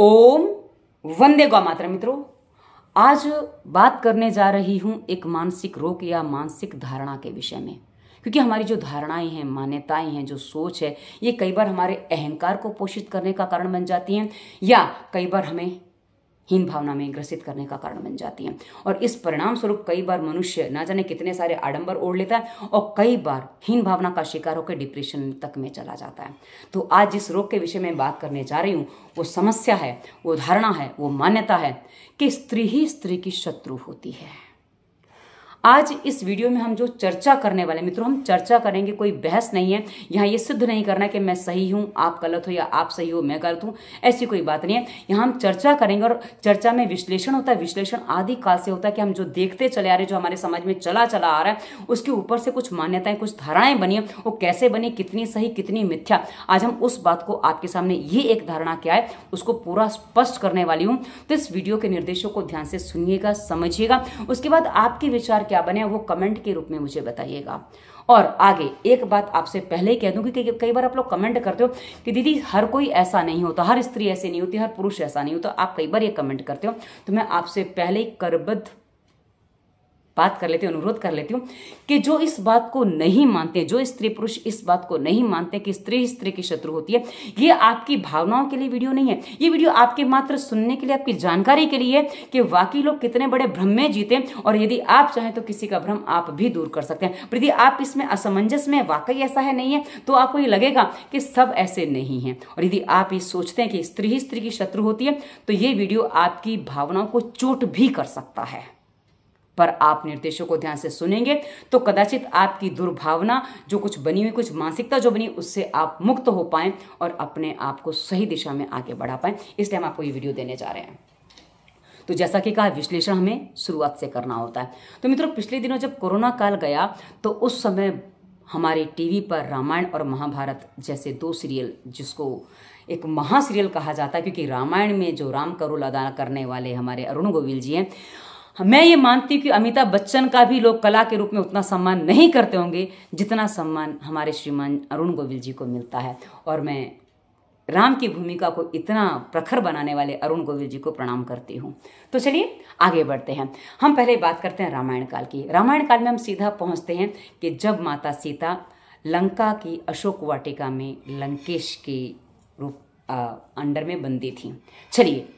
ओम वंदे गौ मातरम। मित्रों, आज बात करने जा रही हूं एक मानसिक रोग या मानसिक धारणा के विषय में, क्योंकि हमारी जो धारणाएं हैं, मान्यताएं हैं, जो सोच है, ये कई बार हमारे अहंकार को पोषित करने का कारण बन जाती हैं या कई बार हमें हीन भावना में ग्रसित करने का कारण बन जाती हैं। और इस परिणाम स्वरूप कई बार मनुष्य ना जाने कितने सारे आडंबर ओढ़ लेता है और कई बार हीन भावना का शिकार होकर डिप्रेशन तक में चला जाता है। तो आज जिस रोग के विषय में बात करने जा रही हूँ वो समस्या है, वो धारणा है, वो मान्यता है कि स्त्री ही स्त्री की शत्रु होती है। आज इस वीडियो में हम जो चर्चा करने वाले, मित्रों हम चर्चा करेंगे, कोई बहस नहीं है। यहाँ ये सिद्ध नहीं करना कि मैं सही हूँ, आप गलत हो, या आप सही हो, मैं गलत हूँ, ऐसी कोई बात नहीं है। यहाँ हम चर्चा करेंगे और चर्चा में विश्लेषण होता है। विश्लेषण आदि काल से होता है कि हम जो देखते चले आ रहे, जो हमारे समाज में चला आ रहा है, उसके ऊपर से कुछ मान्यताएं, कुछ धारणाएं बनी है, वो कैसे बनी, कितनी सही, कितनी मिथ्या, आज हम उस बात को आपके सामने, ये एक धारणा क्या है उसको पूरा स्पष्ट करने वाली हूँ। तो इस वीडियो के निर्देशों को ध्यान से सुनिएगा, समझिएगा। उसके बाद आपके विचार क्या बने वो कमेंट के रूप में मुझे बताइएगा। और आगे एक बात आपसे पहले ही कह दूं कि कई बार आप लोग कमेंट करते हो कि दीदी हर कोई ऐसा नहीं होता, हर स्त्री ऐसी नहीं होती, हर पुरुष ऐसा नहीं होता, आप कई बार ये कमेंट करते हो। तो मैं आपसे पहले ही करबद्ध बात कर लेती हूँ, अनुरोध कर लेती हूँ कि जो इस बात को नहीं मानते, जो स्त्री पुरुष इस बात को नहीं मानते कि स्त्री स्त्री की शत्रु होती है, ये आपकी भावनाओं के लिए वीडियो नहीं है। ये वीडियो आपके मात्र सुनने के लिए, आपकी जानकारी के लिए है कि वाकई लोग कितने बड़े भ्रम में जीते, और यदि आप चाहें तो किसी का भ्रम आप भी दूर कर सकते हैं। यदि आप इसमें असमंजस में, वाकई ऐसा है नहीं है, तो आपको ये लगेगा कि सब ऐसे नहीं है। और यदि आप ये सोचते हैं कि स्त्री ही स्त्री की शत्रु होती है, तो ये वीडियो आपकी भावनाओं को चोट भी कर सकता है। पर आप निर्देशों को ध्यान से सुनेंगे तो कदाचित आपकी दुर्भावना, जो कुछ बनी हुई, कुछ मानसिकता जो बनी, उससे आप मुक्त हो पाएं और अपने आप को सही दिशा में आगे बढ़ा पाएं। इसलिए हम आपको ये वीडियो देने जा रहे हैं। तो जैसा कि कहा, विश्लेषण हमें शुरुआत से करना होता है। तो मित्रों, पिछले दिनों जब कोरोना काल गया तो उस समय हमारे टीवी पर रामायण और महाभारत जैसे दो सीरियल, जिसको एक महासीरियल कहा जाता है, क्योंकि रामायण में जो राम का रोल अदा करने वाले हमारे अरुण गोविल जी हैं, मैं ये मानती हूँ कि अमिताभ बच्चन का भी लोग कला के रूप में उतना सम्मान नहीं करते होंगे जितना सम्मान हमारे श्रीमान अरुण गोविल जी को मिलता है। और मैं राम की भूमिका को इतना प्रखर बनाने वाले अरुण गोविल जी को प्रणाम करती हूँ। तो चलिए आगे बढ़ते हैं। हम पहले बात करते हैं रामायण काल की। रामायण काल में हम सीधा पहुँचते हैं कि जब माता सीता लंका की अशोक वाटिका में लंकेश के रूप अंडर में बंदी थी। चलिए,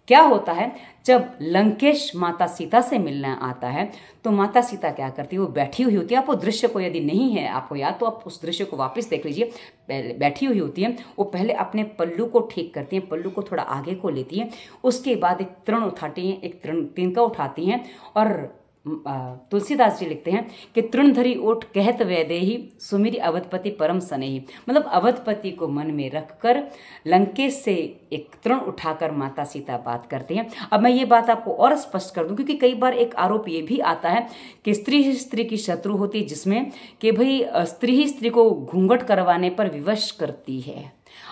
क्या होता है जब लंकेश माता सीता से मिलने आता है तो माता सीता क्या करती है, वो बैठी हुई होती है। आप वो दृश्य को, यदि नहीं है आपको याद, तो आप उस दृश्य को वापस देख लीजिए। पहले बैठी हुई होती है, वो पहले अपने पल्लू को ठीक करती हैं, पल्लू को थोड़ा आगे को लेती हैं, उसके बाद एक तृण उठाती हैं, एक तिनका उठाती हैं, और तुलसीदास जी लिखते हैं कि तृणधरी ओठ कहत वैदेही सुमिरि अवधपति परम स्नेही। मतलब अवधपति को मन में रखकर लंकेश से एक तृण उठाकर माता सीता बात करते हैं। अब मैं ये बात आपको और स्पष्ट कर दूं, क्योंकि कई बार एक आरोप ये भी आता है कि स्त्री ही स्त्री की शत्रु होती है, जिसमें कि भाई स्त्री ही स्त्री को घूंघट करवाने पर विवश करती है।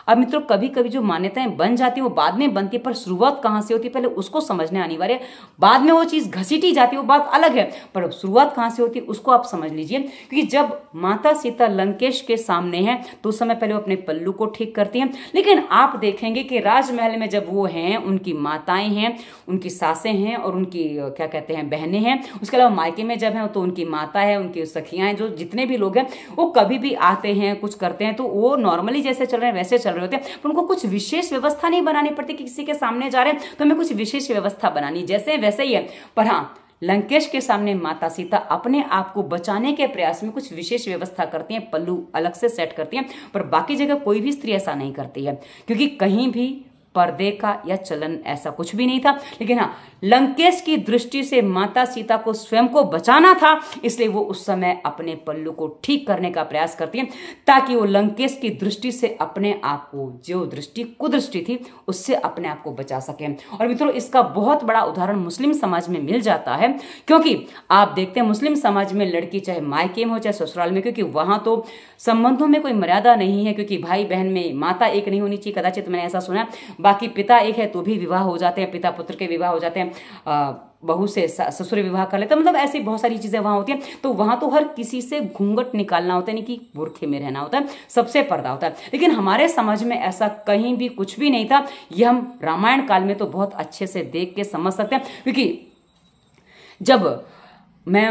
अब मित्रों, कभी कभी जो मान्यताएं बन जाती है वो बाद में बनती है, पर शुरुआत कहां से होती है पहले उसको समझने अनिवार्य है। बाद में वो चीज घसीटी जाती है, वो बात अलग है, पर शुरुआत कहां से होती है उसको आप समझ लीजिए। क्योंकि जब माता सीता लंकेश के सामने है तो उस समय पहले वो अपने पल्लू को ठीक करती हैं, लेकिन आप देखेंगे कि राजमहल में जब वो हैं, उनकी माताएं हैं, उनकी सासें हैं और उनकी क्या कहते हैं बहनें हैं, उसके अलावा मायके में जब है तो उनकी माता है, उनकी सखियां हैं, जो जितने भी लोग हैं वो कभी भी आते हैं, कुछ करते हैं, तो वो नॉर्मली जैसे चल रहे हैं वैसे चल रहे होते हैं। पर उनको कुछ विशेष व्यवस्था नहीं बनानी पड़ती कि किसी के सामने जा रहे हैं तो हमें कुछ विशेष व्यवस्था बनानी, जैसे वैसे ही है। पर हाँ, लंकेश के सामने माता सीता अपने आप को बचाने के प्रयास में कुछ विशेष व्यवस्था करती हैं, पल्लू अलग से सेट करती हैं, पर बाकी जगह कोई भी स्त्री ऐसा नहीं करती है, क्योंकि कहीं भी पर्दे का या चलन ऐसा कुछ भी नहीं था। लेकिन हाँ, लंकेश की दृष्टि से माता सीता को स्वयं को बचाना था, इसलिए वो उस समय अपने पल्लू को ठीक करने का प्रयास करती हैं, ताकि वो लंकेश की दृष्टि से अपने आप को, जो दृष्टि कुदृष्टि थी, उससे अपने आप को बचा सके। और मित्रों, इसका बहुत बड़ा उदाहरण मुस्लिम समाज में मिल जाता है, क्योंकि आप देखते हैं मुस्लिम समाज में लड़की चाहे मायके में हो चाहे ससुराल में, क्योंकि वहां तो संबंधों में कोई मर्यादा नहीं है, क्योंकि भाई बहन में माता एक नहीं होनी चाहिए। कदाचित मैंने ऐसा सुना, बाकी पिता एक है तो भी विवाह हो जाते हैं, पिता पुत्र के विवाह हो जाते हैं, बहू से ससुर विवाह कर लेते हैं, मतलब ऐसी बहुत सारी चीजें वहां होती हैं। तो वहां तो हर किसी से घूंघट निकालना होता है, नहीं कि बुर्खे में रहना होता है, सबसे पर्दा होता है। लेकिन हमारे समाज में ऐसा कहीं भी कुछ भी नहीं था। ये हम रामायण काल में तो बहुत अच्छे से देख के समझ सकते हैं, क्योंकि जब मैं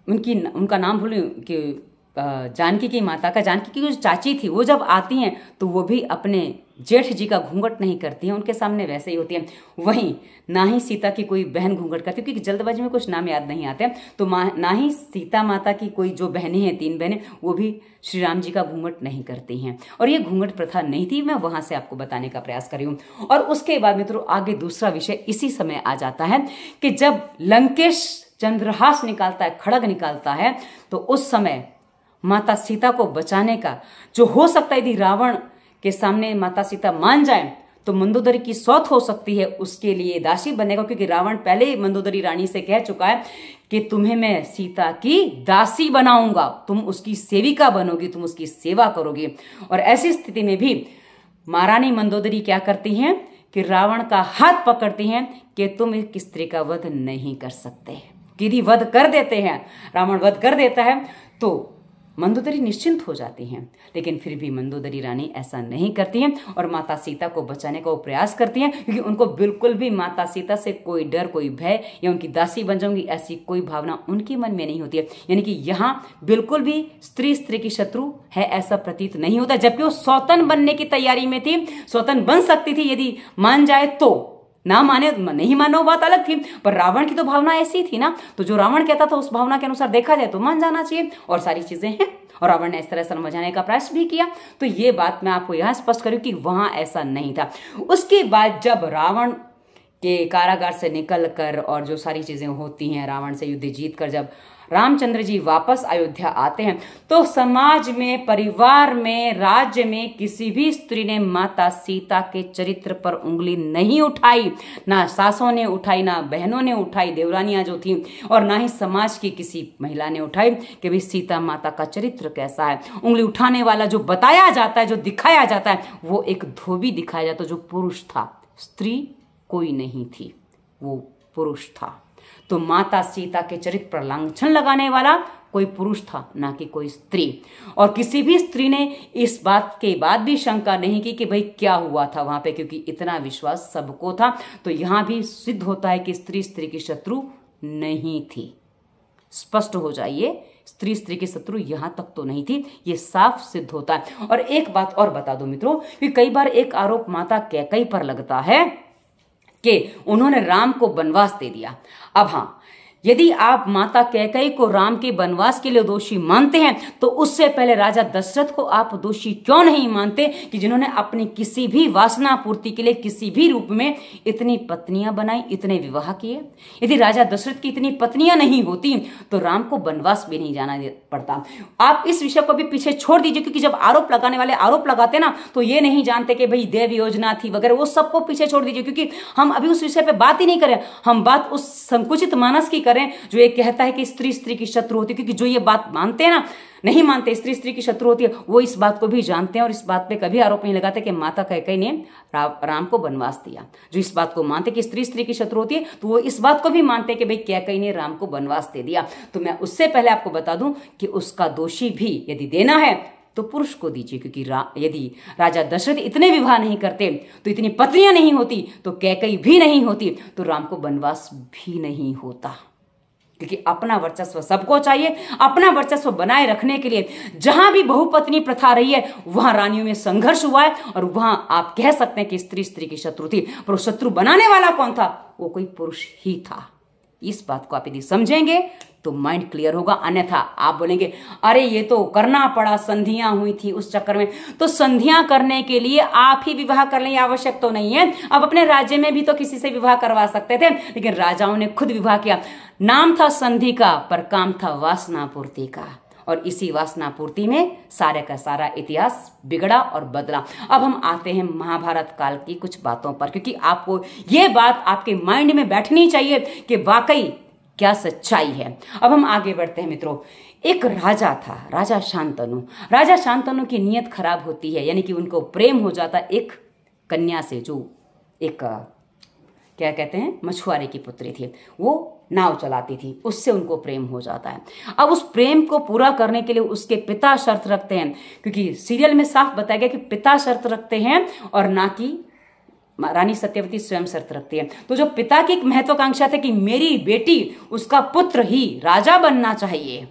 उनका नाम भूलूं कि जानकी की माता का, जानकी की जो चाची थी, वो जब आती हैं तो वो भी अपने जेठ जी का घूंघट नहीं करती हैं, उनके सामने वैसे ही होती हैं। वहीं ना ही सीता की कोई बहन घूंघट करती, क्योंकि जल्दबाजी में कुछ नाम याद नहीं आते हैं, तो ना ही सीता माता की कोई जो बहनें हैं, 3 बहनें, वो भी श्री राम जी का घूंघट नहीं करती हैं। और ये घूंघट प्रथा नहीं थी, मैं वहां से आपको बताने का प्रयास कर रही हूँ। और उसके बाद मित्रों आगे दूसरा विषय इसी समय आ जाता है कि जब लंकेश चंद्रहास निकालता है, खड़ग निकालता है, तो उस समय माता सीता को बचाने का जो हो सकता है, यदि रावण के सामने माता सीता मान जाए तो मंदोदरी की सौत हो सकती है, उसके लिए दासी बनेगा, क्योंकि रावण पहले ही मंदोदरी रानी से कह चुका है कि तुम्हें मैं सीता की दासी बनाऊंगा, तुम उसकी सेविका बनोगी, तुम उसकी सेवा करोगी। और ऐसी स्थिति में भी महारानी मंदोदरी क्या करती हैं कि रावण का हाथ पकड़ती हैं कि तुम एक स्त्री का वध नहीं कर सकते। यदि वध कर देते हैं, रावण वध कर देता है, तो मंदोदरी निश्चिंत हो जाती हैं। लेकिन फिर भी मंदोदरी रानी ऐसा नहीं करती हैं और माता सीता को बचाने का वो प्रयास करती हैं, क्योंकि उनको बिल्कुल भी माता सीता से कोई डर, कोई भय या उनकी दासी बन जाऊंगी ऐसी कोई भावना उनके मन में नहीं होती है। यानी कि यहाँ बिल्कुल भी स्त्री की शत्रु है ऐसा प्रतीत नहीं होता, जबकि वो सौतन बनने की तैयारी में थी, सौतन बन सकती थी यदि मान जाए तो। ना माने, नहीं मानो बात अलग थी, पर रावण की तो भावना ऐसी थी ना, तो जो रावण कहता था उस भावना के अनुसार देखा जाए तो मान जाना चाहिए, और सारी चीजें हैं। और रावण ने इस तरह समझाने का प्रयास भी किया। तो ये बात मैं आपको यहां स्पष्ट करूं कि वहां ऐसा नहीं था। उसके बाद जब रावण के कारागार से निकल कर और जो सारी चीजें होती हैं, रावण से युद्ध जीत कर जब रामचंद्र जी वापस अयोध्या आते हैं, तो समाज में, परिवार में, राज्य में किसी भी स्त्री ने माता सीता के चरित्र पर उंगली नहीं उठाई। ना सासों ने उठाई, ना बहनों ने उठाई, देवरानियां जो थी, और ना ही समाज की किसी महिला ने उठाई कि भाई सीता माता का चरित्र कैसा है। उंगली उठाने वाला जो बताया जाता है, जो दिखाया जाता है, वो एक धोबी दिखाया जाता है जो पुरुष था, स्त्री कोई नहीं थी, वो पुरुष था। तो माता सीता के चरित्र पर लांछन लगाने वाला कोई पुरुष था, ना कि कोई स्त्री। और किसी भी स्त्री ने इस बात के बाद भी शंका नहीं की कि भाई क्या हुआ था वहां पे, क्योंकि इतना विश्वास सबको था। तो यहां भी सिद्ध होता है कि स्त्री की शत्रु नहीं थी। स्पष्ट हो जाइए, स्त्री की शत्रु यहां तक तो नहीं थी, ये साफ सिद्ध होता है। और एक बात और बता दो मित्रों कि कई बार एक आरोप माता कैकई पर लगता है कि उन्होंने राम को वनवास दे दिया। अब हाँ, यदि आप माता कैकेयी को राम के वनवास के लिए दोषी मानते हैं, तो उससे पहले राजा दशरथ को आप दोषी क्यों नहीं मानते कि जिन्होंने अपनी किसी भी वासना पूर्ति के लिए किसी भी रूप में इतनी पत्नियां बनाई, इतने विवाह किए। यदि राजा दशरथ की इतनी पत्नियां नहीं होती तो राम को वनवास भी नहीं जाना पड़ता। आप इस विषय को भी पीछे छोड़ दीजिए, क्योंकि जब आरोप लगाने वाले आरोप लगाते ना, तो ये नहीं जानते कि भाई देव योजना थी वगैरह, वो सबको पीछे छोड़ दीजिए, क्योंकि हम अभी उस विषय पे बात ही नहीं करें। हम बात उस संकुचित मानस की करें जो ये कहता है कि स्त्री की शत्रु होती है। क्योंकि जो ये बात मानते हैं ना, नहीं मानते स्त्री की शत्रु होती है, वो इस बात को भी जानते हैं और इस बात पे कभी आरोप नहीं लगाते कि माता कैकेयी ने राम को वनवास दिया। जो इस बात को मानते कि स्त्री की शत्रु होती है, तो वो इस बात को भी मानते हैं कि भाई कैकेयी ने राम को वनवास दे दिया। तो मैं उससे पहले आपको बता दूं कि उसका दोषी भी यदि देना है तो पुरुष को दीजिए, क्योंकि यदि राजा दशरथ इतने विवाह नहीं करते, तो इतनी पत्नियां नहीं होती, तो कैकेयी भी नहीं होती, तो राम को वनवास भी नहीं होता। क्योंकि अपना वर्चस्व सबको चाहिए। अपना वर्चस्व बनाए रखने के लिए जहां भी बहुपत्नी प्रथा रही है, वहां रानियों में संघर्ष हुआ है, और वहां आप कह सकते हैं कि स्त्री की शत्रु थी, पर शत्रु बनाने वाला कौन था? वो कोई पुरुष ही था। इस बात को आप यदि समझेंगे तो माइंड क्लियर होगा। अन्यथा आप बोलेंगे अरे ये तो करना पड़ा, संधियां हुई थी उस चक्कर में। तो संधियां करने के लिए आप ही विवाह कर लें, आवश्यक तो नहीं है। अब अपने राज्य में भी तो किसी से विवाह करवा सकते थे, लेकिन राजाओं ने खुद विवाह किया। नाम था संधि का, पर काम था वासना पूर्ति का, और इसी वासना पूर्ति में सारे का सारा इतिहास बिगड़ा और बदला। अब हम आते हैं महाभारत काल की कुछ बातों पर, क्योंकि आपको ये बात आपके माइंड में बैठनी चाहिए कि वाकई क्या सच्चाई है। अब हम आगे बढ़ते हैं मित्रों। एक राजा था, राजा शांतनु। राजा शांतनु की नीयत खराब होती है, यानी कि उनको प्रेम हो जाता एक कन्या से, जो एक क्या कहते हैं, मछुआरे की पुत्री थी, वो नाव चलाती थी, उससे उनको प्रेम हो जाता है। अब उस प्रेम को पूरा करने के लिए उसके पिता शर्त रखते हैं, क्योंकि सीरियल में साफ बताया गया कि पिता शर्त रखते हैं और ना कि रानी सत्यवती स्वयं शर्त रखती है। तो जो पिता की एक महत्वाकांक्षा थी कि मेरी बेटी, उसका पुत्र ही राजा बनना चाहिए,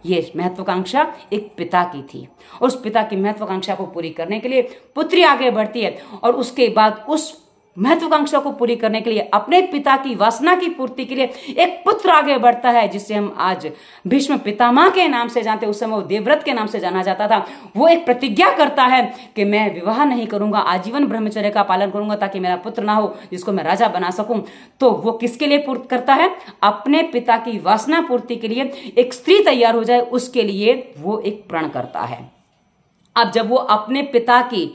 ये महत्वाकांक्षा एक पिता की थी। और उस पिता की महत्वाकांक्षा को पूरी करने के लिए पुत्री आगे बढ़ती है और उसके बाद उस महत्वाकांक्षा को पूरी करने के लिए, अपने पिता की वासना की पूर्ति के लिए एक पुत्र आगे बढ़ता है, जिसे हम आज भीष्म पितामह के नाम से जानते हैं। उस समय वो देवव्रत के नाम से जाना जाता था। वो एक प्रतिज्ञा करता है कि मैं विवाह नहीं करूंगा, आजीवन ब्रह्मचर्य का पालन करूंगा ताकि मेरा पुत्र ना हो जिसको मैं राजा बना सकूं। तो वो किसके लिए पूर्त करता है? अपने पिता की वासना पूर्ति के लिए एक स्त्री तैयार हो जाए, उसके लिए वो एक प्रण करता है। अब जब वो अपने पिता की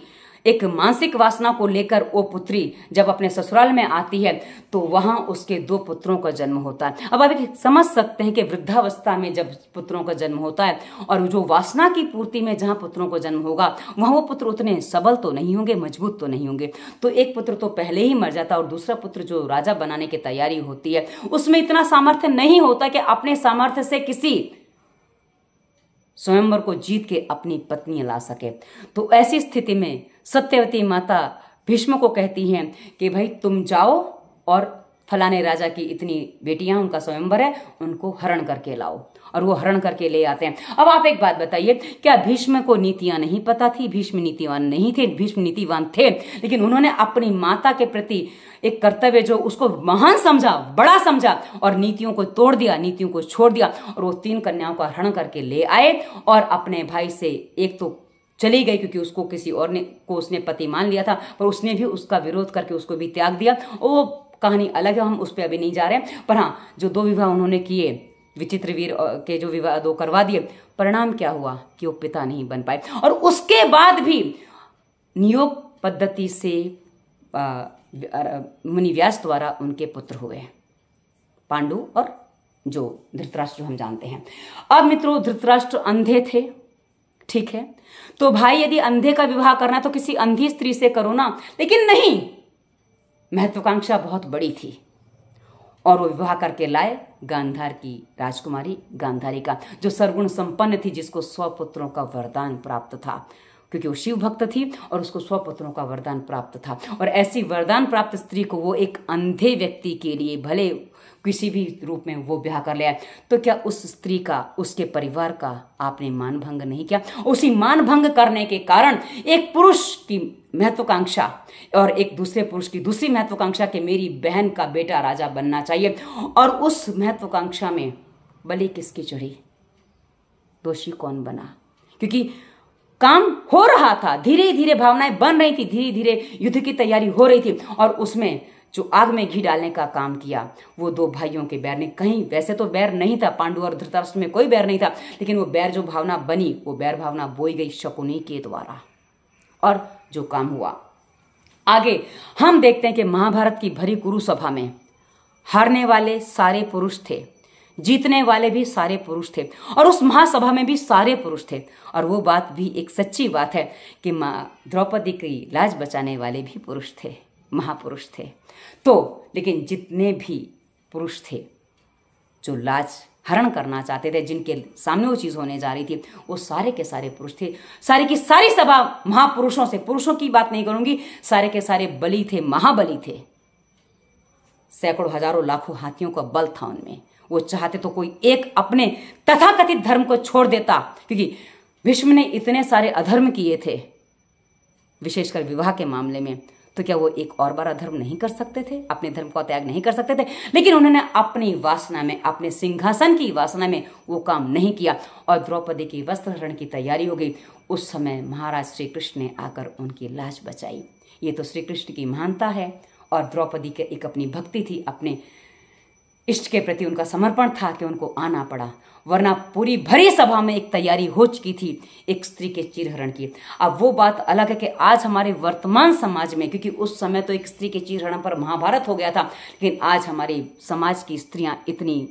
एक मानसिक वासना को लेकर वो पुत्री जब अपने ससुराल में आती है तो वहां उसके 2 पुत्रों का जन्म होता है। अब आप समझ सकते हैं कि वृद्धावस्था में जब पुत्रों का जन्म होता है और जो वासना की पूर्ति में जहां पुत्रों का जन्म होगा वहां वो पुत्र उतने सबल तो नहीं होंगे, मजबूत तो नहीं होंगे। तो एक पुत्र तो पहले ही मर जाता है और दूसरा पुत्र जो राजा बनाने की तैयारी होती है उसमें इतना सामर्थ्य नहीं होता कि अपने सामर्थ्य से किसी स्वयंवर को जीत के अपनी पत्नी ला सके। तो ऐसी स्थिति में सत्यवती माता भीष्म को कहती हैं कि भाई तुम जाओ और फलाने राजा की इतनी बेटियां, उनका स्वयंवर है, उनको हरण करके लाओ। और वो हरण करके ले आते हैं। अब आप एक बात बताइए, क्या भीष्म को नीतियां नहीं पता थी? भीष्म नीतिवान नहीं थे, भीष्म नीतिवान थे, लेकिन उन्होंने अपनी माता के प्रति एक कर्तव्य जो उसको महान समझा, बड़ा समझा और नीतियों को तोड़ दिया, नीतियों को छोड़ दिया और वो 3 कन्याओं का हरण करके ले आए। और अपने भाई से एक तो चली गई क्योंकि उसको किसी और ने को उसने पति मान लिया था, पर उसने भी उसका विरोध करके उसको भी त्याग दिया। वो कहानी अलग है, हम उस पर अभी नहीं जा रहे हैं। पर हाँ, जो 2 विवाह उन्होंने किए, विचित्र वीर के जो विवाह 2 करवा दिए, परिणाम क्या हुआ कि वो पिता नहीं बन पाए। और उसके बाद भी नियोग पद्धति से मुनि व्यास द्वारा उनके पुत्र हुए, पांडु और जो धृतराष्ट्र हम जानते हैं। अब मित्रों, धृतराष्ट्र अंधे थे, ठीक है, तो भाई यदि अंधे का विवाह करना है तो किसी अंधी स्त्री से करो ना, लेकिन नहीं, महत्वाकांक्षा बहुत बड़ी थी और वो विवाह करके लाए गांधार की राजकुमारी गांधारी का, जो सर्वगुण संपन्न थी, जिसको 100 पुत्रों का वरदान प्राप्त था, क्योंकि वो शिव भक्त थी और उसको 100 पुत्रों का वरदान प्राप्त था। और ऐसी वरदान प्राप्त स्त्री को वो एक अंधे व्यक्ति के लिए भले किसी भी रूप में वो ब्याह कर लिया, तो क्या उस स्त्री का, उसके परिवार का आपने मान भंग नहीं किया? उसी मान भंग करने के कारण एक पुरुष की महत्वाकांक्षा और एक दूसरे पुरुष की दूसरी महत्वाकांक्षा कि मेरी बहन का बेटा राजा बनना चाहिए, और उस महत्वाकांक्षा में बलि किसकी चढ़ी? दोषी कौन बना? क्योंकि काम हो रहा था, धीरे धीरे भावनाएं बन रही थी, धीरे धीरे युद्ध की तैयारी हो रही थी, और उसमें जो आग में घी डालने का काम किया वो 2 भाइयों के बैर ने, कहीं वैसे तो बैर नहीं था, पांडु और धृतराष्ट्र में कोई बैर नहीं था, लेकिन वो बैर जो भावना बनी, वो बैर भावना बोई गई शकुनी के द्वारा, और जो काम हुआ। आगे हम देखते हैं कि महाभारत की भरी कुरु सभा में हारने वाले सारे पुरुष थे, जीतने वाले भी सारे पुरुष थे, और उस महासभा में भी सारे पुरुष थे। और वो बात भी एक सच्ची बात है कि माँ द्रौपदी की लाज बचाने वाले भी पुरुष थे, महापुरुष थे। तो लेकिन जितने भी पुरुष थे जो लाज हरण करना चाहते थे, जिनके सामने वो चीज होने जा रही थी, वो सारे के सारे पुरुष थे। सारी की सारी सभा महापुरुषों से, पुरुषों की बात नहीं करूंगी, सारे के सारे बली थे, महाबली थे। सैकड़ों हजारों लाखों हाथियों का बल था उनमें। वो चाहते तो कोई एक अपने तथाकथित धर्म को छोड़ देता, क्योंकि भीष्म ने इतने सारे अधर्म किए थे, विशेषकर विवाह के मामले में, तो क्या वो एक और बार अधर्म नहीं कर सकते थे? अपने धर्म का त्याग नहीं कर सकते थे? लेकिन उन्होंने अपनी वासना में, अपने सिंहासन की वासना में वो काम नहीं किया, और द्रौपदी की वस्त्रहरण की तैयारी हो गई। उस समय महाराज श्री कृष्ण ने आकर उनकी लाज बचाई। ये तो श्री कृष्ण की महानता है, और द्रौपदी के एक अपनी भक्ति थी, अपने इष्ट के प्रति उनका समर्पण था कि उनको आना पड़ा, वरना पूरी भरी सभा में एक तैयारी हो चुकी थी एक स्त्री के चीरहरण की। अब वो बात अलग है कि आज हमारे वर्तमान समाज में, क्योंकि उस समय तो एक स्त्री के चीरहरण पर महाभारत हो गया था, लेकिन आज हमारे समाज की स्त्रियां इतनी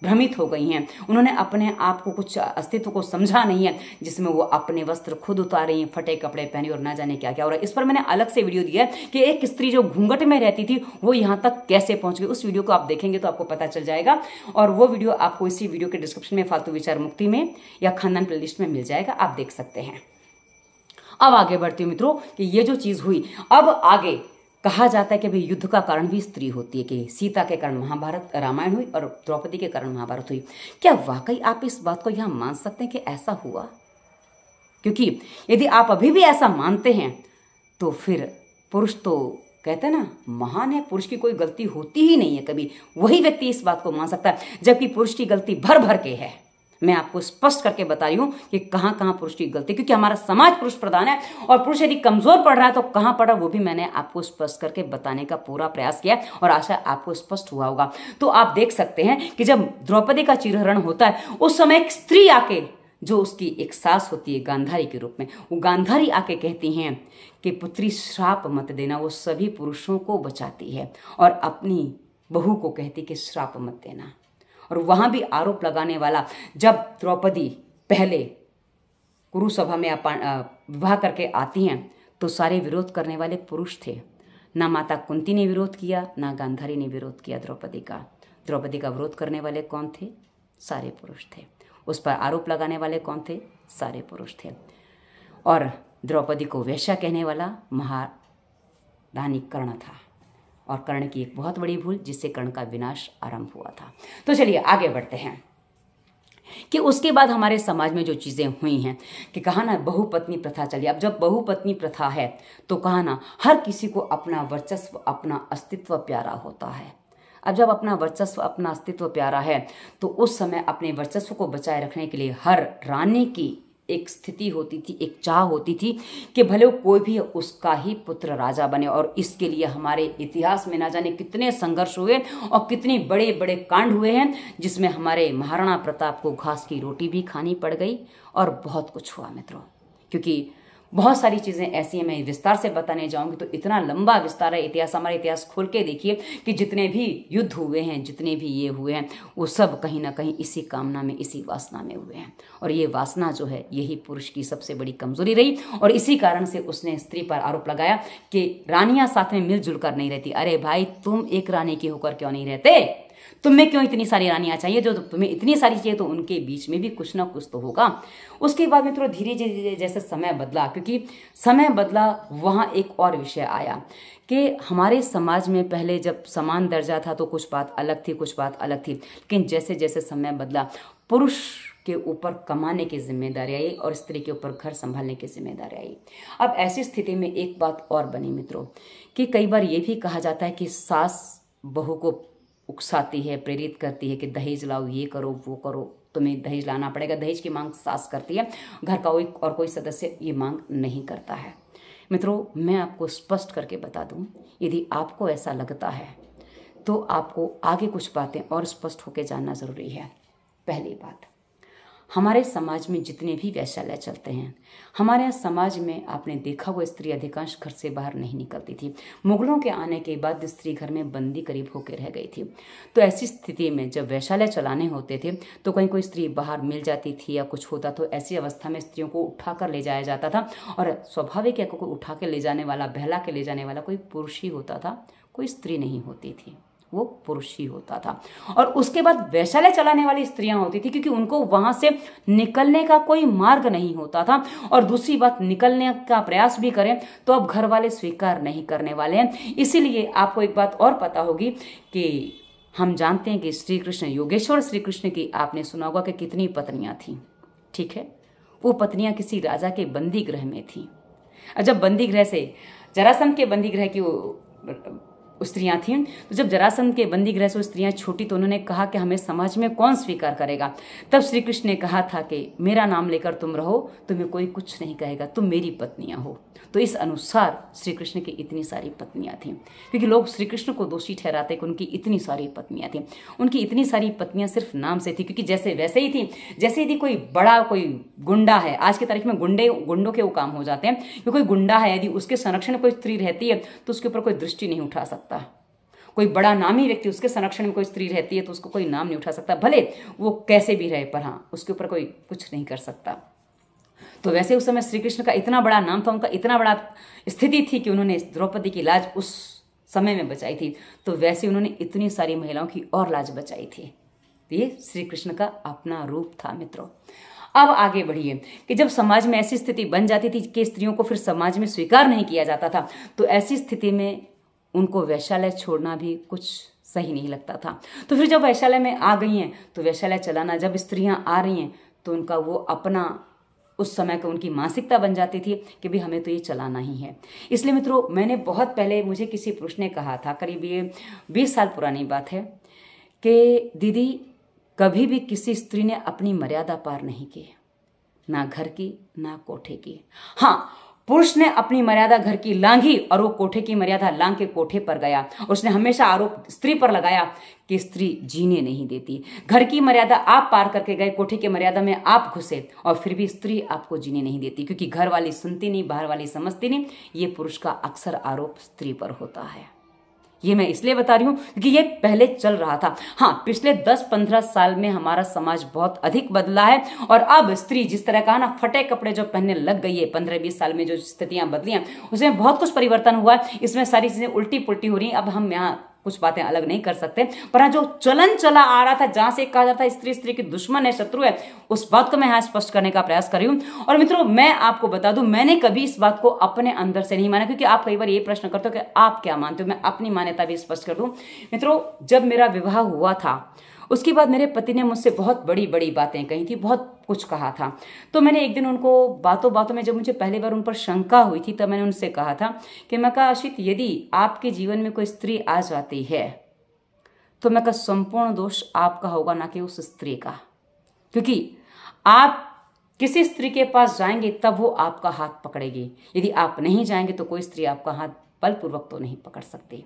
भ्रमित हो गई हैं, उन्होंने अपने आप को कुछ अस्तित्व को समझा नहीं है, जिसमें वो अपने वस्त्र खुद उतार रही हैं, फटे कपड़े पहने और ना जाने क्या क्या हो रहा है। इस पर मैंने अलग से वीडियो दिया है कि एक स्त्री जो घूंघट में रहती थी वो यहाँ तक कैसे पहुंच गई। उस वीडियो को आप देखेंगे तो आपको पता चल जाएगा, और वो वीडियो आपको इसी वीडियो के डिस्क्रिप्शन में फालतू विचार मुक्ति में या खानदान प्लेलिस्ट में मिल जाएगा, आप देख सकते हैं। अब आगे बढ़ती हूँ मित्रों कि ये जो चीज हुई, अब आगे कहा जाता है कि भाई युद्ध का कारण भी स्त्री होती है, कि सीता के कारण महाभारत रामायण हुई और द्रौपदी के कारण महाभारत हुई। क्या वाकई आप इस बात को यहां मान सकते हैं कि ऐसा हुआ? क्योंकि यदि आप अभी भी ऐसा मानते हैं तो फिर पुरुष तो कहते हैं ना महान है, पुरुष की कोई गलती होती ही नहीं है कभी, वही व्यक्ति इस बात को मान सकता है, जबकि पुरुष की गलती भर भर के है। मैं आपको स्पष्ट करके बता रही हूं कि कहां कहां पुरुष की गलती, क्योंकि हमारा समाज पुरुष प्रधान है, और पुरुष यदि कमजोर पड़ रहा है तो कहां पड़ रहा है वो भी मैंने आपको स्पष्ट करके बताने का पूरा प्रयास किया, और आशा आपको स्पष्ट हुआ होगा। तो आप देख सकते हैं कि जब द्रौपदी का चिरहरण होता है उस समय एक स्त्री आके, जो उसकी एक सास होती है गांधारी के रूप में, वो गांधारी आके कहती हैं कि पुत्री श्राप मत देना। वो सभी पुरुषों को बचाती है और अपनी बहू को कहती कि श्राप मत देना। और वहां भी आरोप लगाने वाला, जब द्रौपदी पहले कुरुसभा में विवाह करके आती हैं तो सारे विरोध करने वाले पुरुष थे। ना माता कुंती ने विरोध किया, ना गांधारी ने विरोध किया द्रौपदी का। द्रौपदी का विरोध करने वाले कौन थे? सारे पुरुष थे। उस पर आरोप लगाने वाले कौन थे? सारे पुरुष थे। और द्रौपदी को वेश्या कहने वाला महारानी कर्ण था, और कर्ण की एक बहुत बड़ी भूल जिससे कर्ण का विनाश आरंभ हुआ था। तो चलिए आगे बढ़ते हैं कि उसके बाद हमारे समाज में जो चीजें हुई हैं, कि कहा ना बहुपत्नी प्रथा चली। अब जब बहुपत्नी प्रथा है तो कहा ना हर किसी को अपना वर्चस्व, अपना अस्तित्व प्यारा होता है। अब जब अपना वर्चस्व, अपना अस्तित्व प्यारा है तो उस समय अपने वर्चस्व को बचाए रखने के लिए हर रानी की एक स्थिति होती थी, एक चाह होती थी कि भले कोई भी उसका ही पुत्र राजा बने। और इसके लिए हमारे इतिहास में ना जाने कितने संघर्ष हुए और कितने बड़े बड़े कांड हुए हैं, जिसमें हमारे महाराणा प्रताप को घास की रोटी भी खानी पड़ गई और बहुत कुछ हुआ मित्रों। क्योंकि बहुत सारी चीज़ें ऐसी हैं, मैं विस्तार से बताने जाऊंगी तो इतना लंबा विस्तार है इतिहास। हमारा इतिहास खोल के देखिए कि जितने भी युद्ध हुए हैं, जितने भी ये हुए हैं, वो सब कहीं ना कहीं इसी कामना में, इसी वासना में हुए हैं। और ये वासना जो है यही पुरुष की सबसे बड़ी कमजोरी रही, और इसी कारण से उसने स्त्री पर आरोप लगाया कि रानियां साथ में मिलजुल कर नहीं रहती। अरे भाई, तुम एक रानी की होकर क्यों नहीं रहते? तुम्हें क्यों इतनी सारी रानियां चाहिए? जो तुम्हें इतनी सारी चाहिए तो उनके बीच में भी कुछ ना कुछ तो होगा। उसके बाद मित्रों धीरे धीरे जैसे समय बदला, क्योंकि समय बदला वहाँ एक और विषय आया कि हमारे समाज में पहले जब समान दर्जा था तो कुछ बात अलग थी, कुछ बात अलग थी। लेकिन जैसे जैसे समय बदला, पुरुष के ऊपर कमाने की जिम्मेदारी आई और स्त्री के ऊपर घर संभालने की जिम्मेदारी आई। अब ऐसी स्थिति में एक बात और बनी मित्रों कि कई बार ये भी कहा जाता है कि सास बहू को उकसाती है, प्रेरित करती है कि दहेज लाओ, ये करो, वो करो, तुम्हें दहेज लाना पड़ेगा। दहेज की मांग सास करती है, घर का कोई सदस्य ये मांग नहीं करता है। मित्रों, मैं आपको स्पष्ट करके बता दूं, यदि आपको ऐसा लगता है तो आपको आगे कुछ बातें और स्पष्ट होकर जानना जरूरी है। पहली बात, हमारे समाज में जितने भी वैश्यालय चलते हैं, हमारे समाज में आपने देखा हुआ स्त्री अधिकांश घर से बाहर नहीं निकलती थी। मुगलों के आने के बाद स्त्री घर में बंदी करीब होकर रह गई थी। तो ऐसी स्थिति में जब वैश्यालय चलाने होते थे तो कहीं कोई स्त्री बाहर मिल जाती थी या कुछ होता, तो ऐसी अवस्था में स्त्रियों को उठाकर ले जाया जाता था। और स्वाभाविक है, कोई उठा के ले जाने वाला, बहला के ले जाने वाला कोई पुरुष ही होता था, कोई स्त्री नहीं होती थी, वो पुरुष ही होता था। और उसके बाद वैश्यालय चलाने वाली स्त्रियां होती थी, क्योंकि उनको वहां से निकलने का कोई मार्ग नहीं होता था। और दूसरी बात, निकलने का प्रयास भी करें तो अब घर वाले स्वीकार नहीं करने वाले हैं। इसीलिए आपको एक बात और पता होगी कि हम जानते हैं कि श्री कृष्ण, योगेश्वर श्री कृष्ण की आपने सुना होगा कि कितनी पत्नियां थी। ठीक है, वो पत्नियां किसी राजा के बंदी गृह में थी। जब बंदी गृह से, जरासंध के बंदी गृह की स्त्रियां थीं, तो जब जरासंध के बंदी गृह से स्त्रियां छूटी तो उन्होंने कहा कि हमें समाज में कौन स्वीकार करेगा। तब श्री कृष्ण ने कहा था कि मेरा नाम लेकर तुम रहो, तुम्हें कोई कुछ नहीं कहेगा, तुम मेरी पत्नियां हो। तो इस अनुसार श्री कृष्ण की इतनी सारी पत्नियां थीं, क्योंकि लोग श्री कृष्ण को दोषी ठहराते कि उनकी इतनी सारी पत्नियां थीं। उनकी इतनी सारी पत्नियां सिर्फ नाम से थी, क्योंकि जैसे वैसे ही थी। जैसे यदि कोई बड़ा कोई गुंडा है, आज की तारीख में गुंडों के वो काम हो जाते हैं कि कोई गुंडा है, यदि उसके संरक्षण में कोई स्त्री रहती है तो उसके ऊपर कोई दृष्टि नहीं उठा सकता, कोई बड़ा नामी व्यक्ति, उसके संरक्षण में कोई स्त्री रहती है तो उसको कोई नाम नहीं उठा सकता, भले वो कैसे भी रहे, पर हाँ उसके ऊपर कोई कुछ नहीं कर सकता। तो वैसे उस समय श्री कृष्ण का इतना बड़ा नाम था, उनका इतना बड़ा स्थिति थी कि उन्होंने द्रौपदी की लाज उस समय में बचाई थी, तो वैसे उन्होंने इतनी सारी महिलाओं की और लाज बचाई थी। ये श्री कृष्ण का अपना रूप था मित्रों। अब आगे बढ़िए कि जब समाज में ऐसी स्थिति बन जाती थी कि स्त्रियों को फिर समाज में स्वीकार नहीं किया जाता था, तो ऐसी स्थिति में उनको वैश्यालय छोड़ना भी कुछ सही नहीं लगता था। तो फिर जब वैश्यालय में आ गई हैं तो वैश्यालय चलाना, जब स्त्रियां आ रही हैं तो उनका वो अपना उस समय का उनकी मानसिकता बन जाती थी कि भाई हमें तो ये चलाना ही है। इसलिए मित्रों, मैंने बहुत पहले, मुझे किसी पुरुष ने कहा था, करीब ये 20 साल पुरानी बात है, कि दीदी कभी भी किसी स्त्री ने अपनी मर्यादा पार नहीं की, ना घर की ना कोठे की। हाँ, पुरुष ने अपनी मर्यादा घर की लांघी और वो कोठे की मर्यादा लांघ के कोठे पर गया। उसने हमेशा आरोप स्त्री पर लगाया कि स्त्री जीने नहीं देती। घर की मर्यादा आप पार करके गए, कोठे की मर्यादा में आप घुसे और फिर भी स्त्री आपको जीने नहीं देती, क्योंकि घर वाली सुनती नहीं, बाहर वाली समझती नहीं। ये पुरुष का अक्सर आरोप स्त्री पर होता है। ये मैं इसलिए बता रही हूं क्योंकि ये पहले चल रहा था। हाँ, पिछले 10-15 साल में हमारा समाज बहुत अधिक बदला है और अब स्त्री जिस तरह का ना फटे कपड़े जो पहनने लग गई है, 15-20 साल में जो स्थितियां बदली हैं उसमें बहुत कुछ परिवर्तन हुआ है। इसमें सारी चीजें उल्टी पुल्टी हो रही हैं। अब हम यहाँ कुछ बातें अलग नहीं कर सकते, पर जो चलन चला आ रहा था, जहां से कहा जाता है स्त्री स्त्री की दुश्मन है, शत्रु है, उस बात को मैं यहाँ स्पष्ट करने का प्रयास कर रही हूं। और मित्रों, मैं आपको बता दूं, मैंने कभी इस बात को अपने अंदर से नहीं माना, क्योंकि आप कई बार ये प्रश्न करते हो कि आप क्या मानते हो। मैं अपनी मान्यता भी स्पष्ट कर दूं मित्रों, जब मेरा विवाह हुआ था उसके बाद मेरे पति ने मुझसे बहुत बड़ी बड़ी बातें कही थी, बहुत कुछ कहा था। तो मैंने एक दिन उनको बातों बातों में, जब मुझे पहली बार उन पर शंका हुई थी, तब मैंने उनसे कहा था कि मैं कहा, अशित, यदि आपके जीवन में कोई स्त्री आ जाती है तो मैं कहा संपूर्ण दोष आपका होगा, ना कि उस स्त्री का, क्योंकि आप किसी स्त्री के पास जाएंगे तब वो आपका हाथ पकड़ेगी। यदि आप नहीं जाएंगे तो कोई स्त्री आपका हाथ बलपूर्वक तो नहीं पकड़ सकती।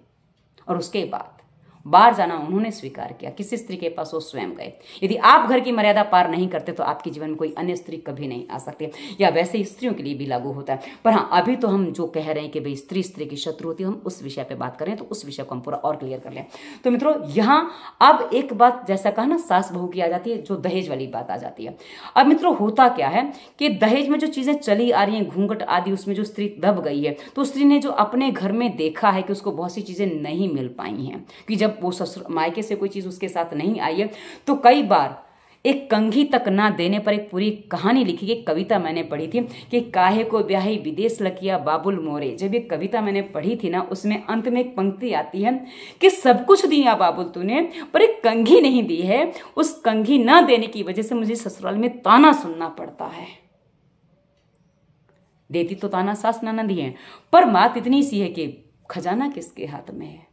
और उसके बाद बाहर जाना उन्होंने स्वीकार किया, किसी स्त्री के पास वो स्वयं गए। यदि आप घर की मर्यादा पार नहीं करते तो आपके जीवन में कोई अन्य स्त्री कभी नहीं आ सकती, या वैसे ही स्त्रियों के लिए भी लागू होता है। पर हाँ, अभी तो हम जो कह रहे हैं कि भाई स्त्री स्त्री की शत्रु होती है, हम उस विषय पे बात करें तो उस विषय को हम पूरा और क्लियर कर लें। तो मित्रों, यहाँ अब एक बात, जैसा कहा ना, सास बहू की आ जाती है, जो दहेज वाली बात आ जाती है। अब मित्रों, होता क्या है कि दहेज में जो चीजें चली आ रही हैं, घूंघट आदि, उसमें जो स्त्री दब गई है, तो स्त्री ने जो अपने घर में देखा है कि उसको बहुत सी चीजें नहीं मिल पाई हैं, कि जब वो ससुर मायके से कोई चीज उसके साथ नहीं आई है, तो कई बार एक कंघी तक ना देने पर एक पूरी कहानी लिखी गई। कविता मैंने पढ़ी थी कि काहे को ब्याही विदेश लकिया बाबुल मोरे। जब ये कविता मैंने पढ़ी थी ना, उसमें अंत में एक पंक्ति आती है कि सब कुछ दिया बाबुल तूने, पर एक कंघी नहीं दी है। उस कंघी ना देने की वजह से मुझे ससुराल में ताना सुनना पड़ता है। देती तो ताना सास ननद ही है, पर बात इतनी सी है कि खजाना किसके हाथ में है,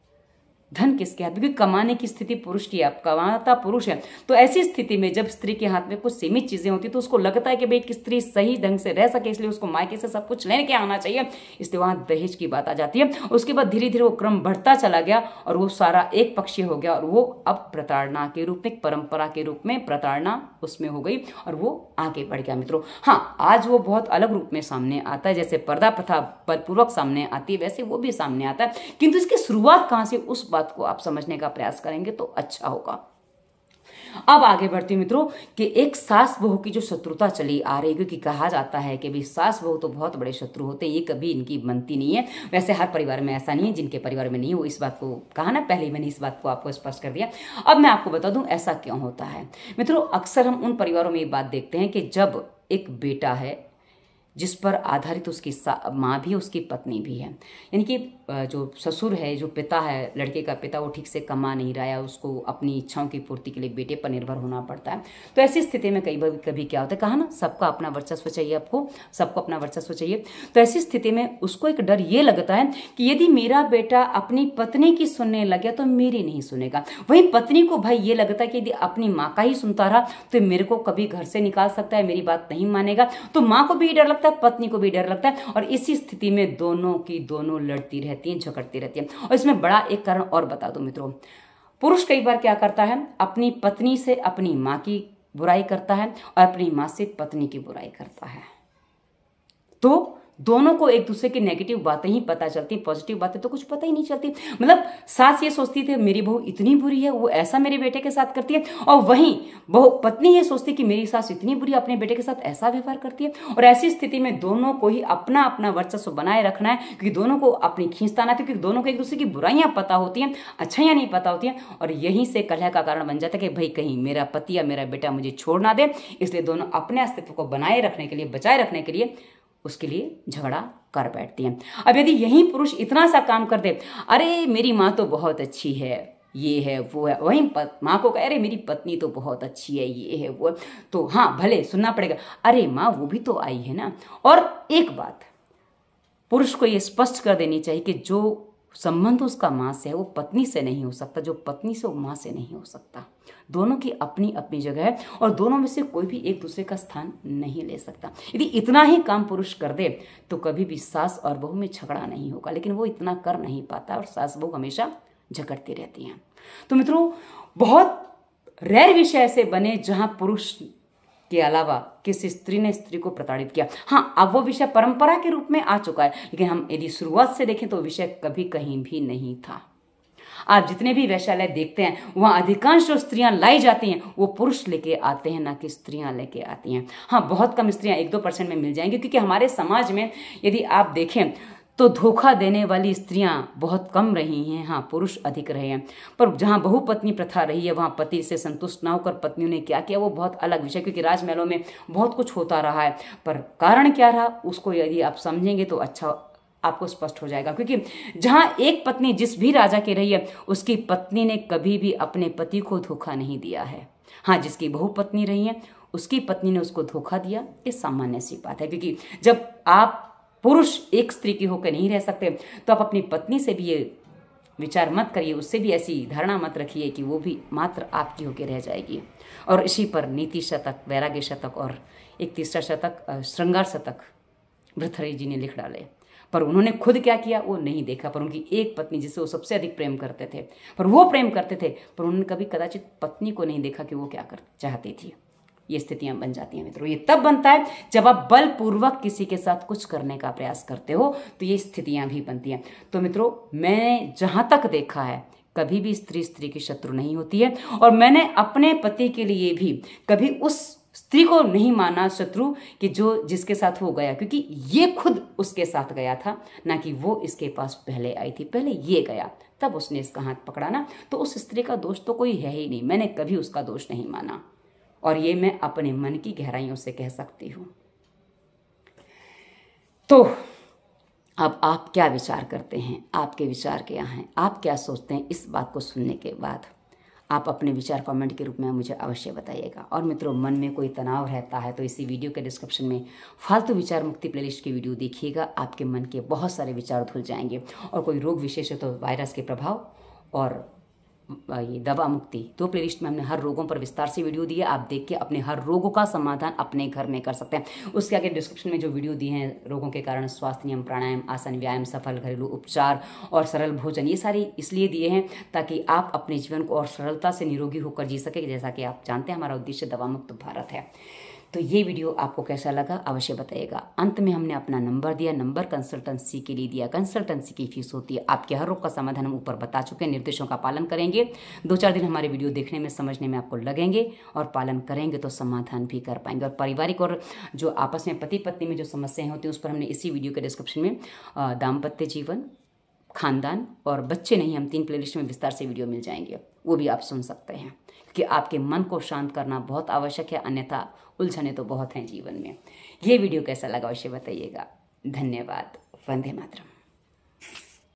धन किसके हाथ में, क्योंकि कमाने की स्थिति पुरुष की है, कमाता पुरुष है। तो ऐसी स्थिति में जब स्त्री के हाथ में कुछ सीमित चीजें होती तो उसको लगता है कि भाई कि स्त्री सही ढंग से रह सके, इसलिए उसको मायके से सब कुछ लेने के आना चाहिए, इसलिए वहां दहेज की बात आ जाती है। उसके बाद धीरे धीरे वो क्रम बढ़ता चला गया और वो सारा एक पक्षीय हो गया, और वो अब प्रताड़ना के रूप में, परंपरा के रूप में प्रताड़ना उसमें हो गई और वो आगे बढ़ गया। मित्रों, हाँ, आज वो बहुत अलग रूप में सामने आता है, जैसे पर्दा प्रथा बलपूर्वक सामने आती है, वैसे वो भी सामने आता है। किंतु इसकी शुरुआत कहां से, उस बात को आप समझने का प्रयास करेंगे तो अच्छा होगा। अब आगे बढ़ती हूं मित्रों कि एक सास बहू की जो शत्रुता चली आ रही है, क्योंकि कहा जाता है कि भाई सास बहू तो बहुत बड़े शत्रु होते हैं, ये कभी इनकी बनती नहीं है। वैसे हर परिवार में ऐसा नहीं है, जिनके परिवार में नहीं हो, इस बात को कहा ना, पहले ही मैंने इस बात को आपको स्पष्ट कर दिया। अब मैं आपको बता दूं ऐसा क्यों होता है। मित्रों, अक्सर हम उन परिवारों में ये बात देखते हैं कि जब एक बेटा है जिस पर आधारित उसकी माँ भी, उसकी पत्नी भी है, यानी कि जो ससुर है, जो पिता है, लड़के का पिता, वो ठीक से कमा नहीं रहा है, उसको अपनी इच्छाओं की पूर्ति के लिए बेटे पर निर्भर होना पड़ता है। तो ऐसी स्थिति में कभी क्या होता है, कहा ना, सबका अपना वर्चस्व चाहिए, आपको सबको अपना वर्चस्व चाहिए। तो ऐसी स्थिति में उसको एक डर ये लगता है कि यदि मेरा बेटा अपनी पत्नी की सुनने लग गया तो मेरी नहीं सुनेगा। वहीं पत्नी को भाई ये लगता है कि यदि अपनी माँ का ही सुनता रहा तो मेरे को कभी घर से निकाल सकता है, मेरी बात नहीं मानेगा। तो माँ को भी डर लगता है, पत्नी को भी डर लगता है, और इसी स्थिति में दोनों की दोनों लड़ती रहती हैं, झगड़ती रहती हैं। और इसमें बड़ा एक कारण और बता दूं मित्रों, पुरुष कई बार क्या करता है, अपनी पत्नी से अपनी माँ की बुराई करता है और अपनी माँ से पत्नी की बुराई करता है। तो दोनों को एक दूसरे की नेगेटिव बातें ही पता चलती, पॉजिटिव बातें तो कुछ पता ही नहीं चलती। मतलब सास ये सोचती थी मेरी बहू इतनी बुरी है, वो ऐसा मेरे बेटे के साथ करती है, और वहीं बहू पत्नी ये सोचती कि मेरी सास इतनी बुरी अपने बेटे के साथ ऐसा व्यवहार करती है। और ऐसी स्थिति में दोनों को ही अपना अपना वर्चस्व बनाए रखना है, क्योंकि दोनों को अपनी खींचताना थी, क्योंकि दोनों को एक दूसरे की बुराइयां पता होती हैं, अच्छाइयां नहीं पता होती हैं। और यहीं से कलह का कारण बन जाता है कि भाई कहीं मेरा पति या मेरा बेटा मुझे छोड़ ना दे, इसलिए दोनों अपने अस्तित्व को बनाए रखने के लिए, बचाए रखने के लिए उसके लिए झगड़ा कर बैठती हैं। अब यदि यही पुरुष इतना सा काम कर दे, अरे मेरी माँ तो बहुत अच्छी है, ये है वो है, वहीं माँ को कहे अरे मेरी पत्नी तो बहुत अच्छी है, ये है वो है, तो हाँ भले सुनना पड़ेगा, अरे माँ वो भी तो आई है ना। और एक बात पुरुष को ये स्पष्ट कर देनी चाहिए कि जो संबंध उसका माँ से है वो पत्नी से नहीं हो सकता, जो पत्नी से वो माँ से नहीं हो सकता। दोनों की अपनी अपनी जगह है और दोनों में से कोई भी एक दूसरे का स्थान नहीं ले सकता। यदि इतना ही काम पुरुष कर दे तो कभी भी सास और बहू में झगड़ा नहीं होगा, लेकिन वो इतना कर नहीं पाता और सास बहू हमेशा झगड़ती रहती हैं। तो मित्रों, बहुत रेयर विषय ऐसे बने जहां पुरुष के अलावा किसी स्त्री ने स्त्री को प्रताड़ित किया। हाँ, अब वो विषय परंपरा के रूप में आ चुका है, लेकिन हम यदि शुरुआत से देखें तो विषय कभी कहीं भी नहीं था। आप जितने भी वैश्यालय देखते हैं वहां अधिकांश जो स्त्रियां लाई जाती हैं वो पुरुष लेके आते हैं, ना कि स्त्रियां लेके आती हैं। हाँ, बहुत कम स्त्रियां 1-2% में मिल जाएंगी, क्योंकि हमारे समाज में यदि आप देखें तो धोखा देने वाली स्त्रियां बहुत कम रही हैं, हाँ पुरुष अधिक रहे हैं। पर जहां बहुपत्नी प्रथा रही है वहां पति से संतुष्ट ना होकर पत्नियों ने क्या किया वो बहुत अलग विषय, क्योंकि राजमहलों में बहुत कुछ होता रहा है। पर कारण क्या रहा उसको यदि आप समझेंगे तो अच्छा आपको स्पष्ट हो जाएगा। क्योंकि जहां एक पत्नी जिस भी राजा की रही है उसकी पत्नी ने कभी भी अपने पति को धोखा नहीं दिया है। हाँ, जिसकी बहुपत्नी रही है उसकी पत्नी ने उसको धोखा दिया, ये सामान्य सी बात है। क्योंकि जब आप पुरुष एक स्त्री की होकर नहीं रह सकते तो आप अपनी पत्नी से भी ये विचार मत करिए, उससे भी ऐसी धारणा मत रखिए कि वो भी मात्र आपकी होकर रह जाएगी। और इसी पर नीति शतक, वैराग्य शतक और एक तीसरा शतक श्रृंगार शतक भर्तृहरि जी ने लिख डाले। पर उन्होंने खुद क्या किया वो नहीं देखा, पर उनकी एक पत्नी जिसे वो सबसे अधिक प्रेम करते थे, पर वो प्रेम करते थे, पर उन्होंने कभी कदाचित पत्नी को नहीं देखा कि वो क्या कर चाहती थी। ये स्थितियां बन जाती हैं मित्रों। ये तब बनता है जब आप बलपूर्वक किसी के साथ कुछ करने का प्रयास करते हो, तो ये स्थितियां भी बनती हैं। तो मित्रों, मैंने जहां तक देखा है कभी भी स्त्री की शत्रु नहीं होती है, और मैंने अपने पति के लिए भी कभी उस स्त्री को नहीं माना शत्रु कि जो जिसके साथ वो गया, क्योंकि ये खुद उसके साथ गया था, ना कि वो इसके पास पहले आई थी। पहले ये गया तब उसने इसका हाथ पकड़ा ना, तो उस स्त्री का दोष तो कोई है ही नहीं। मैंने कभी उसका दोष नहीं माना, और ये मैं अपने मन की गहराइयों से कह सकती हूं। तो अब आप क्या विचार करते हैं, आपके विचार क्या हैं, आप क्या सोचते हैं? इस बात को सुनने के बाद आप अपने विचार कमेंट के रूप में मुझे अवश्य बताइएगा। और मित्रों, मन में कोई तनाव रहता है तो इसी वीडियो के डिस्क्रिप्शन में फालतू विचार मुक्ति प्लेलिस्ट की वीडियो देखिएगा। आपके मन के बहुत सारे विचार धुल जाएंगे। और कोई रोग विशेष है तो वायरस के प्रभाव और ये दवा मुक्ति, 2 प्लेलिस्ट में हमने हर रोगों पर विस्तार से वीडियो दी है। आप देख के अपने हर रोगों का समाधान अपने घर में कर सकते हैं। उसके आगे डिस्क्रिप्शन में जो वीडियो दी हैं रोगों के कारण, स्वास्थ्य नियम, प्राणायाम, आसन, व्यायाम, सफल घरेलू उपचार और सरल भोजन, ये सारी इसलिए दिए हैं ताकि आप अपने जीवन को और सरलता से निरोगी होकर जी सके। जैसा कि आप जानते हैं हमारा उद्देश्य दवा मुक्त भारत है। तो ये वीडियो आपको कैसा लगा अवश्य बताइएगा। अंत में हमने अपना नंबर दिया, नंबर कंसल्टेंसी के लिए दिया। कंसल्टेंसी की फीस होती है, आपके हर रोग का समाधान हम ऊपर बता चुके हैं। निर्देशों का पालन करेंगे, 2-4 दिन हमारे वीडियो देखने में समझने में आपको लगेंगे, और पालन करेंगे तो समाधान भी कर पाएंगे। और पारिवारिक और जो आपस में पति पत्नी में जो समस्याएं होती हैं उस पर हमने इसी वीडियो के डिस्क्रिप्शन में दाम्पत्य जीवन, खानदान और बच्चे नहीं, हम 3 प्लेलिस्ट में विस्तार से वीडियो मिल जाएंगे, वो भी आप सुन सकते हैं। क्योंकि आपके मन को शांत करना बहुत आवश्यक है, अन्यथा उलझने तो बहुत हैं जीवन में। ये वीडियो कैसा लगा अवश्य बताइएगा। धन्यवाद। वंदे मातरम।